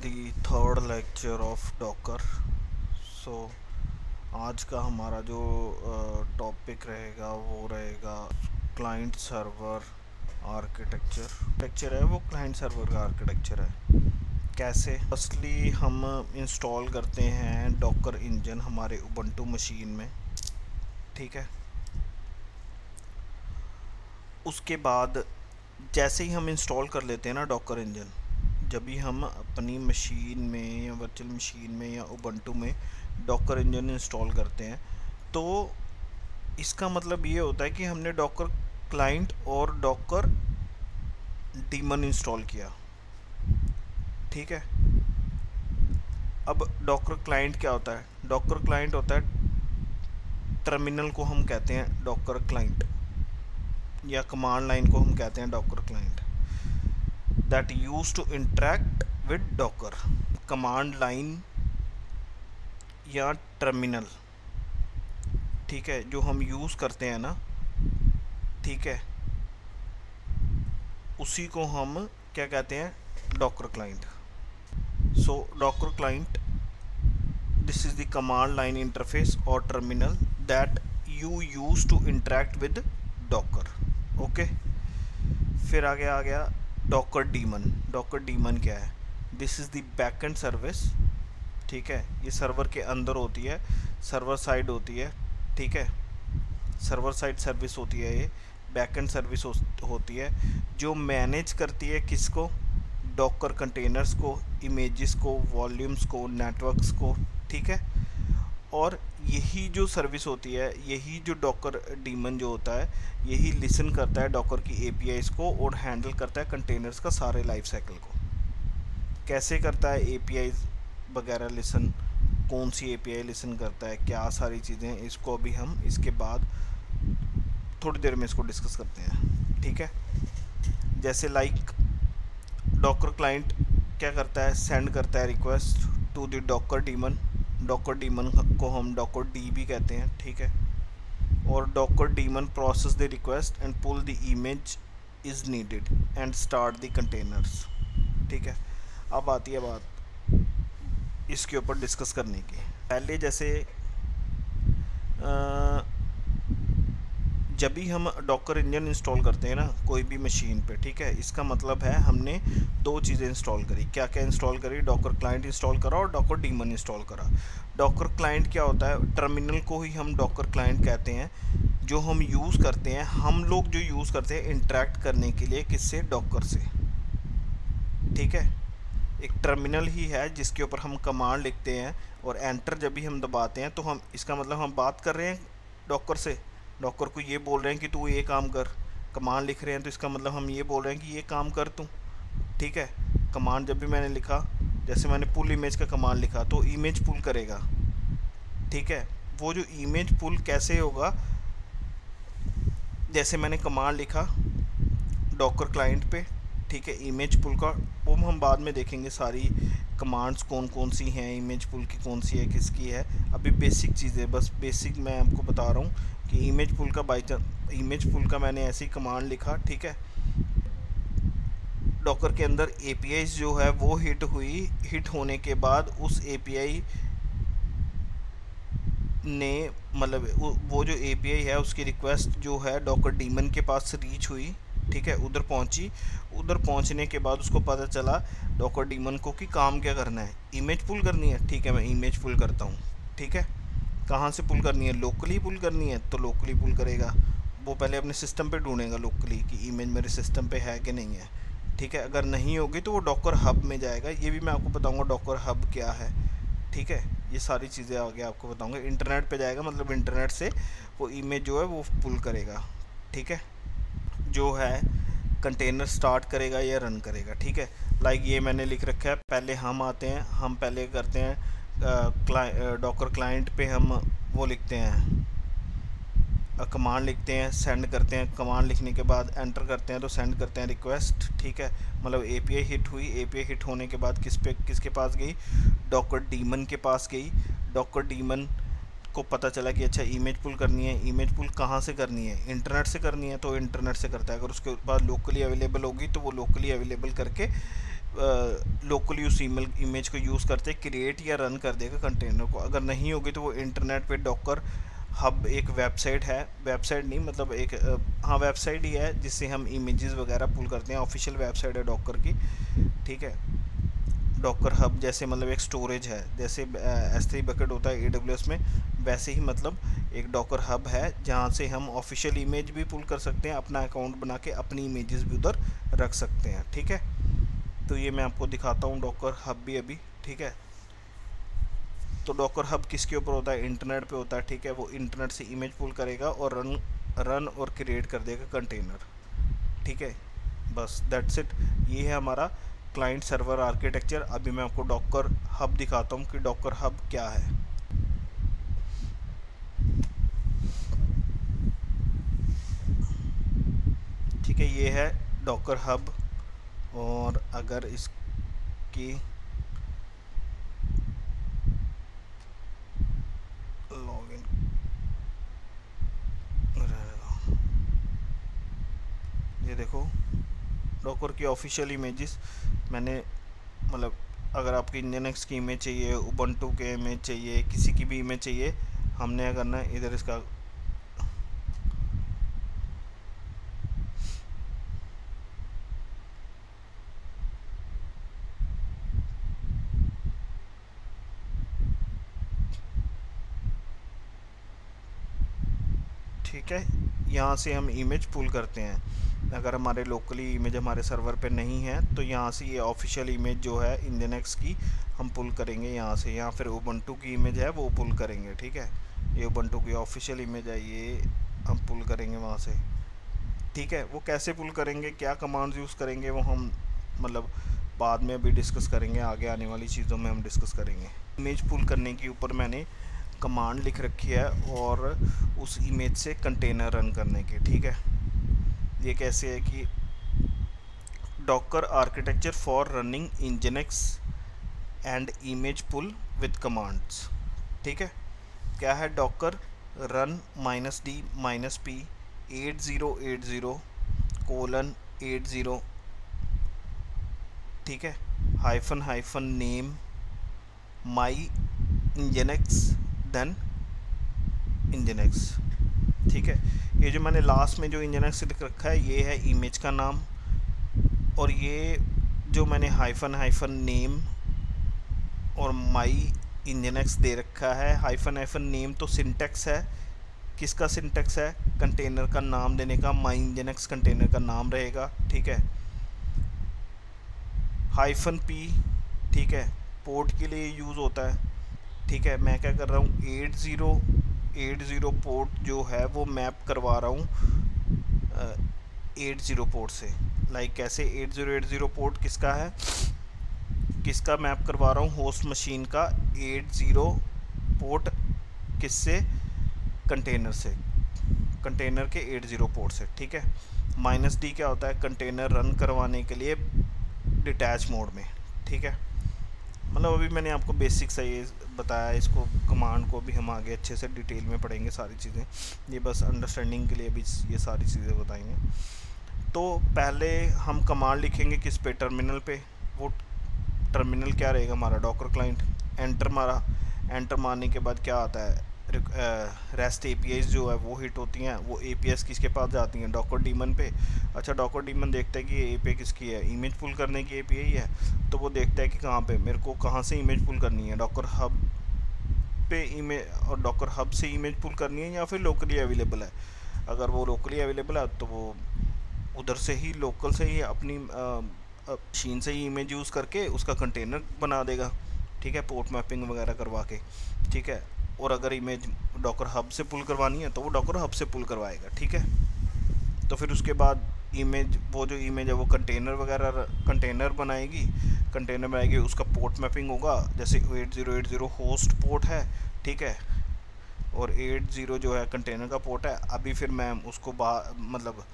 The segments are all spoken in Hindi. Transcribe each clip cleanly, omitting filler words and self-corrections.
The third lecture of Docker. So आज का हमारा जो टॉपिक रहेगा वो रहेगा क्लाइंट सर्वर आर्किटेक्चर है वो क्लाइंट सर्वर का आर्किटेक्चर है। कैसे? फर्स्टली हम इंस्टॉल करते हैं डॉकर इंजन हमारे उबंटू मशीन में, ठीक है। उसके बाद जैसे ही हम इंस्टॉल कर लेते हैं ना डॉकर इंजन, जब भी हम अपनी मशीन में या वर्चुअल मशीन में या उबंटू में डॉकर इंजन इंस्टॉल करते हैं, तो इसका मतलब ये होता है कि हमने डॉकर क्लाइंट और डॉकर डीमन इंस्टॉल किया, ठीक है। अब डॉकर क्लाइंट क्या होता है? डॉकर क्लाइंट होता है टर्मिनल को हम कहते हैं डॉकर क्लाइंट, या कमांड लाइन को हम कहते हैं Docker client, that use to interact with Docker. Command line या टर्मिनल, ठीक है, जो हम यूज़ करते हैं ना, ठीक है, उसी को हम क्या कहते हैं? Docker client. So Docker client, this is the command line interface और terminal that you use to interact with Docker. Okay, फिर आगे आ गया डॉकर डीमन। डॉकर डीमन क्या है? This is the backend service, ठीक है। ये सर्वर के अंदर होती है, सर्वर साइड होती है, ठीक है। सर्वर साइड सर्विस होती है ये, बैकएंड सर्विस होती है, जो मैनेज करती है किसको? डॉकर कंटेनर्स को, इमेजेस को, वॉल्यूम्स को, नेटवर्क्स को, ठीक है। और यही जो सर्विस होती है, यही जो डॉकर डीमन जो होता है, यही लिसन करता है डॉकर की एपीआईज को और हैंडल करता है कंटेनर्स का सारे लाइफ साइकिल को। कैसे करता है एपीआईज वगैरह लिसन, कौन सी एपीआई लिसन करता है, क्या सारी चीज़ें, इसको अभी हम इसके बाद थोड़ी देर में इसको डिस्कस करते हैं, ठीक है। जैसे लाइक डॉकर क्लाइंट क्या करता है? सेंड करता है request to the Docker daemon. Docker daemon को हम डॉकर डी भी कहते हैं, ठीक है। और Docker daemon process the request and pull the image is needed and start the containers, ठीक है। अब आती है बात इसके ऊपर डिस्कस करने की। पहले जैसे जब भी हम डॉकर इंजन इंस्टॉल करते हैं ना कोई भी मशीन पे, ठीक है, इसका मतलब है हमने दो चीज़ें इंस्टॉल करी। क्या क्या इंस्टॉल करी? डॉकर क्लाइंट इंस्टॉल करा और डॉकर डीमन इंस्टॉल करा। डॉकर क्लाइंट क्या होता है? टर्मिनल को ही हम डॉकर क्लाइंट कहते हैं, जो हम यूज़ करते हैं, हम लोग जो यूज़ करते हैं इंटरेक्ट करने के लिए, किससे? डॉकर से, ठीक है। एक टर्मिनल ही है जिसके ऊपर हम कमांड लिखते हैं और एंटर जब भी हम दबाते हैं तो हम, इसका मतलब हम बात कर रहे हैं डॉकर से, डॉकर को ये बोल रहे हैं कि तू ये काम कर। कमांड लिख रहे हैं तो इसका मतलब हम ये बोल रहे हैं कि ये काम कर तू, ठीक है। कमांड जब भी मैंने लिखा, जैसे मैंने पुल इमेज का कमांड लिखा तो इमेज पुल करेगा, ठीक है। वो जो इमेज पुल कैसे होगा? जैसे मैंने कमांड लिखा डॉकर क्लाइंट पे, ठीक है, इमेज पुल का, वो हम बाद में देखेंगे सारी कमांड्स कौन कौन सी हैं, इमेज पुल की कौन सी है, किसकी है। अभी बेसिक चीज़ें, बस बेसिक मैं आपको बता रहा हूँ कि इमेज पुल का इमेज पुल का मैंने ऐसे ही कमांड लिखा, ठीक है। डॉकर के अंदर एपीआई जो है वो हिट होने के बाद उस एपीआई ने, मतलब वो जो एपीआई है उसकी रिक्वेस्ट जो है डॉकर डीमन के पास रीच हुई, ठीक है, उधर पहुंची। उधर पहुंचने के बाद उसको पता चला डॉकर डीमन को कि काम क्या करना है, इमेज पुल करनी है, ठीक है, मैं इमेज पुल करता हूँ, ठीक है। कहाँ से पुल करनी है? लोकली पुल करनी है तो लोकली पुल करेगा। वो पहले अपने सिस्टम पे ढूंढेगा लोकली कि इमेज मेरे सिस्टम पे है कि नहीं है, ठीक है। अगर नहीं होगी तो वो डॉकर हब में जाएगा, ये भी मैं आपको बताऊँगा डॉकर हब क्या है, ठीक है। ये सारी चीज़ें आगे आपको बताऊंगा। इंटरनेट पे जाएगा, मतलब इंटरनेट से वो इमेज जो है वो पुल करेगा, ठीक है। जो है कंटेनर स्टार्ट करेगा या रन करेगा, ठीक है। लाइक ये मैंने लिख रखा है, पहले हम आते हैं, हम पहले करते हैं डॉकर क्लाइंट पे हम वो लिखते हैं, कमांड लिखते हैं, सेंड करते हैं, कमांड लिखने के बाद एंटर करते हैं तो सेंड करते हैं रिक्वेस्ट, ठीक है। मतलब एपीआई हिट हुई, एपीआई हिट होने के बाद किसके पास गई? डॉकर डीमन के पास गई। डॉकर डीमन को पता चला कि अच्छा इमेज पुल करनी है। इमेज पुल कहाँ से करनी है? इंटरनेट से करनी है तो इंटरनेट से करता है। अगर उसके पास लोकली अवेलेबल होगी तो वो लोकली अवेलेबल करके लोकली उस इमेज को यूज़ करते क्रिएट या रन कर देगा कंटेनर को। अगर नहीं होगी तो वो इंटरनेट पे डॉकर हब एक वेबसाइट है, वेबसाइट नहीं मतलब एक हाँ वेबसाइट ही है जिससे हम इमेजेस वगैरह पुल करते हैं। ऑफिशियल वेबसाइट है डॉकर की, ठीक है। डॉकर हब जैसे मतलब एक स्टोरेज है, जैसे S3 बकेट होता है AWS में, वैसे ही मतलब एक डॉकर हब है जहाँ से हम ऑफिशियल इमेज भी पुल कर सकते हैं, अपना अकाउंट बना के अपनी इमेजेस भी उधर रख सकते हैं, ठीक है। तो ये मैं आपको दिखाता हूँ डॉकर हब भी अभी, ठीक है। तो डॉकर हब किसके ऊपर होता है, इंटरनेट पे होता है, ठीक है। वो इंटरनेट से इमेज पुल करेगा और रन और क्रिएट कर देगा कंटेनर, ठीक है। बस दैट्स इट, ये है हमारा क्लाइंट सर्वर आर्किटेक्चर। अभी मैं आपको डॉकर हब दिखाता हूँ कि डॉकर हब क्या है। ठीक है, ये है डॉकर हब। और अगर इसकी लॉगिन, ये देखो डॉकर की ऑफिशियल इमेजेस मैंने मतलब अगर आपकी इंजन की इमेज चाहिए, उबंटू के इमेज चाहिए, किसी की भी इमेज चाहिए, हमने क्या करना है इधर इसका ठीक है, यहाँ से हम इमेज पुल करते हैं। अगर हमारे लोकली इमेज हमारे सर्वर पे नहीं है तो यहाँ से ये ऑफिशियल इमेज जो है इंजनएक्स की हम पुल करेंगे यहाँ से, या फिर उबंटू की इमेज है वो पुल करेंगे, ठीक है। ये उबंटू की ऑफिशियल इमेज है, ये हम पुल करेंगे वहाँ से, ठीक है। वो कैसे पुल करेंगे, क्या कमांड्स यूज़ करेंगे, वो हम मतलब बाद में अभी डिस्कस करेंगे, आगे आने वाली चीज़ों में हम डिस्कस करेंगे। इमेज पुल करने के ऊपर मैंने कमांड लिख रखी है और उस इमेज से कंटेनर रन करने की, ठीक है। ये कैसे है कि Docker architecture for running Nginx and image pull with commands, ठीक है। क्या है डॉकर रन -d-p 8080:80, ठीक है, हाइफन नेम माई इंजनेक्स देन इंजनेक्स, ठीक है। ये जो मैंने लास्ट में जो इंजनेक्स लिख रखा है ये है इमेज का नाम, और ये जो मैंने हाइफन नेम और माई इंजनेक्स दे रखा है, हाइफन नेम तो सिंटेक्स है, किसका सिंटेक्स है, कंटेनर का नाम देने का, माई इंजनेक्स कंटेनर का नाम रहेगा, ठीक है। -p, ठीक है, पोर्ट के लिए यूज़ होता है, ठीक है। मैं क्या कर रहा हूँ 8080 पोर्ट जो है वो मैप करवा रहा हूँ 80 पोर्ट से। लाइक कैसे 8080 पोर्ट किसका है, किसका मैप करवा रहा हूँ, होस्ट मशीन का 80 पोर्ट, किससे, कंटेनर से, कंटेनर के 80 पोर्ट से, ठीक है। -d क्या होता है, कंटेनर रन करवाने के लिए डिटैच मोड में, ठीक है। मतलब अभी मैंने आपको बेसिक सा ये बताया, इसको कमांड को भी हम आगे अच्छे से डिटेल में पढ़ेंगे सारी चीज़ें, ये बस अंडरस्टैंडिंग के लिए भी ये सारी चीज़ें बताएंगे। तो पहले हम कमांड लिखेंगे किस पे, टर्मिनल पे। वो टर्मिनल क्या रहेगा हमारा, डॉकर क्लाइंट। एंटर मारा, एंटर मारने के बाद क्या आता है, रेस्ट एपीआईज जो है वो हिट होती हैं। वो एपीआईज किसके पास जाती हैं, डॉकर डीमन पे। अच्छा, डॉकर डीमन देखता है कि ये एपीआई किसकी है, इमेज पुल करने की एपीआई है, तो वो देखता है कि कहाँ पे मेरे को कहाँ से इमेज पुल करनी है, डॉकर हब पे इमेज, और डॉकर हब से इमेज पुल करनी है या फिर लोकली अवेलेबल है। अगर वो लोकली अवेलेबल है तो वो उधर से ही लोकल से ही अपनी मशीन से ही इमेज यूज़ करके उसका कंटेनर बना देगा, ठीक है, पोर्ट मैपिंग वगैरह करवा के, ठीक है। और अगर इमेज डॉकर हब से पुल करवानी है तो वो डॉकर हब से पुल करवाएगा, ठीक है। तो फिर उसके बाद इमेज, वो जो इमेज है वो कंटेनर वगैरह कंटेनर बनाएगी, कंटेनर बनाएगी, उसका पोर्ट मैपिंग होगा। जैसे 8080 होस्ट पोर्ट है, ठीक है, और 80 जो है कंटेनर का पोर्ट है। अभी फिर मैं उसको मतलब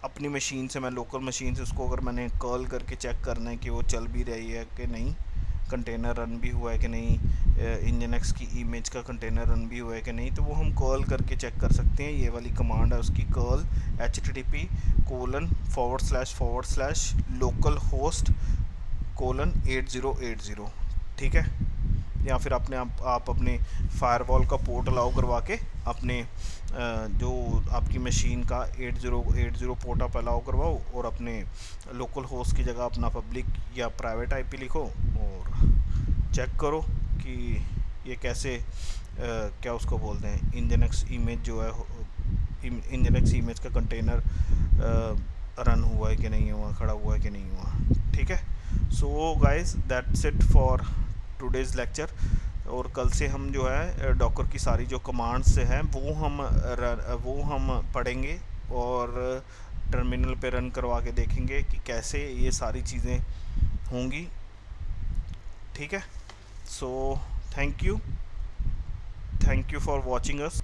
अपनी मशीन से, मैं लोकल मशीन से उसको अगर मैंने कर्ल करके चेक करना है कि वो चल भी रही है कि नहीं, कंटेनर रन भी हुआ है कि नहीं, इंजनक्स की इमेज का कंटेनर रन भी हुआ है कि नहीं, तो वो हम कर्ल करके चेक कर सकते हैं। ये वाली कमांड है उसकी, कर्ल http:// लोकल होस्ट 8080, ठीक है। या फिर अपने आप अपने फायरवॉल का पोर्ट अलाउ करवा के अपने जो आपकी मशीन का 8080 पोर्ट आप अलाउ करवाओ, और अपने लोकल होस्ट की जगह अपना पब्लिक या प्राइवेट आईपी लिखो और चेक करो कि ये कैसे क्या उसको बोलते हैं, इंजनक्स इमेज जो है, इंजनक्स इमेज का कंटेनर रन हुआ है कि नहीं हुआ, खड़ा हुआ है कि नहीं हुआ, ठीक है। So guys that's it for today's lecture. और कल से हम जो है डॉकर की सारी जो कमांड्स हैं वो हम पढ़ेंगे और टर्मिनल पे रन करवा के देखेंगे कि कैसे ये सारी चीज़ें होंगी, ठीक है। So thank you for watching us.